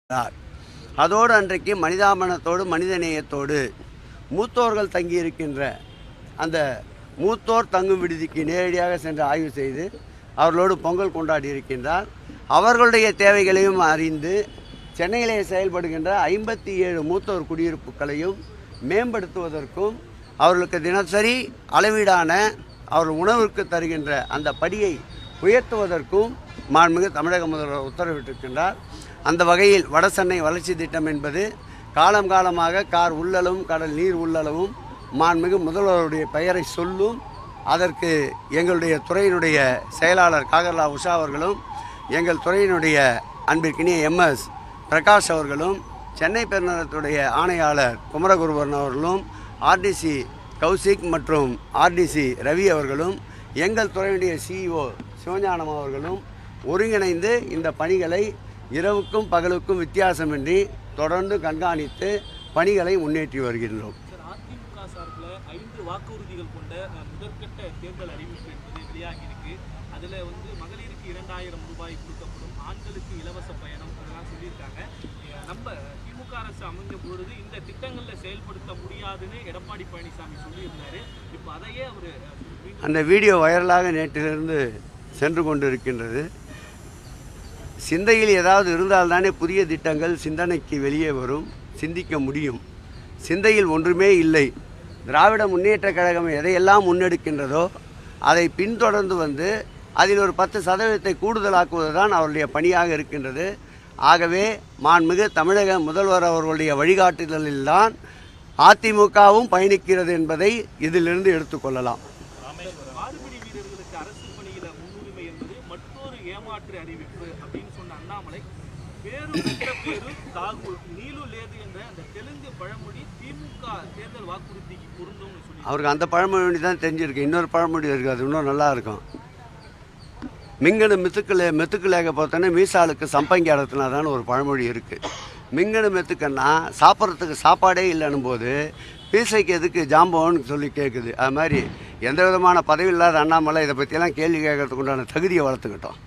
அதோடு அன்றைக்கு மனிதாபனத்தோடு மனிதநேயத்தோடு மூத்தோர்கள் தங்கியிருக்கின்ற அந்த மூத்தோர் தங்கும் விடுதிக்கு நேரடியாக சென்று ஆய்வு செய்து அவர்களோடு பொங்கல் கொண்டாடி இருக்கின்றார். அவர்களுடைய தேவைகளையும் அறிந்து சென்னையிலே செயல்படுகின்ற 57 மூத்தோர் குடியிருப்புகளையும் மேம்படுத்துவதற்கும் அவர்களுக்கு தினசரி அளவீடான அவர்கள் உணவிற்கு தருகின்ற அந்த படியை உயர்த்துவதற்கும் மாண்புமிகு தமிழக முதல்வர் உத்தரவிட்டிருக்கின்றார். அந்த வகையில் வடசென்னை வளர்ச்சி திட்டம் என்பது காலம் காலமாக கார் உள்ளளவும் கடல் நீர் உள்ளளவும் மாண்புமிகு முதல்வருடைய பெயரை சொல்லும். அதற்கு எங்களுடைய துறையினுடைய செயலாளர் காகர்லா உஷா அவர்களும் எங்கள் துறையினுடைய அன்பிற்கினிய MS பிரகாஷ் அவர்களும் சென்னை பெருநகரத்துடைய ஆணையாளர் குமரகுருபரன் அவர்களும் RDC கௌசிக் மற்றும் RDC ரவி அவர்களும் எங்கள் துறையினுடைய CEO சிவஞானம் அவர்களும் ஒருங்கிணைந்து இந்த பணிகளை இரவுக்கும் பகலுக்கும் வித்தியாசமின்றி தொடர்ந்து கண்காணித்து பணிகளை முன்னேற்றி வருகின்றோம். அதிமுக சார்பில் 5 வாக்குறுதிகள் கொண்ட முதற்கட்ட தேர்தல் அறிவிப்பு என்பது வெளியாகியிருக்கு. அதில் மகளிருக்கு 2000 ரூபாய் கொடுக்கப்படும், ஆண்களுக்கு இலவச பயணம் அதெல்லாம் சொல்லியிருக்காங்க. நம்ம திமுக அரசு அமைஞ்ச பொழுது இந்த திட்டங்களில் செயல்படுத்த முடியாதுன்னு எடப்பாடி பழனிசாமி சொல்லியிருந்தார். இப்போ அதையே அவர் அந்த வீடியோ வைரலாக நேற்றிலிருந்து சென்று கொண்டு இருக்கின்றது. சிந்தையில் ஏதாவது இருந்தால்தானே புதிய திட்டங்கள் சிந்தனைக்கு வெளியே வரும், சிந்திக்க முடியும். சிந்தையில் ஒன்றுமே இல்லை. திராவிட முன்னேற்றக் கழகம் எதையெல்லாம் முன்னெடுக்கின்றதோ அதை பின்தொடர்ந்து அதில் ஒரு 10% கூடுதலாக்குவது தான் அவருடைய பணியாக இருக்கின்றது. ஆகவே மாண்புமிகு தமிழக முதல்வர் அவர்களுடைய வழிகாட்டுதலில்தான் அதிமுகவும் பயணிக்கிறது என்பதை இதிலிருந்து எடுத்துக்கொள்ளலாம். மாடுபிடி வீரர்களுக்கு அரசு பணியில முன்னுரிமை என்பது மற்றொரு ஏமாற்று அறிவிப்பு அப்படின்னு சொன்ன அண்ணாமலை நீலு லேது என்ற அந்த தெலுங்கு பழமொழி திமுக தேர்தல் வாக்குறுதிக்கு பொருந்தும்னு சொல்லி அவருக்கு அந்த பழமொழி தான் தெரிஞ்சிருக்கு. இன்னொரு பழமொழி இருக்குது, அது இன்னும் நல்லா இருக்கும். மிங்கனு மெத்துக்கு லேக பார்த்தோன்னே மீசாலுக்கு சம்பங்கி அடத்தினாதான்னு ஒரு பழமொழி இருக்குது. மிங்கனு மெத்துக்கன்னா சாப்பிட்றதுக்கு சாப்பாடே இல்லைன்னும் போது பீசைக்கு எதுக்கு ஜாம்பவன்னு சொல்லி கேட்குது. அது மாதிரி எந்த விதமான பதவி இல்லாத அண்ணாமலை இதை பற்றியெல்லாம் கேள்வி கேட்கறதுக்கு உண்டான தகுதியை வளர்த்துக்கிட்டோம்.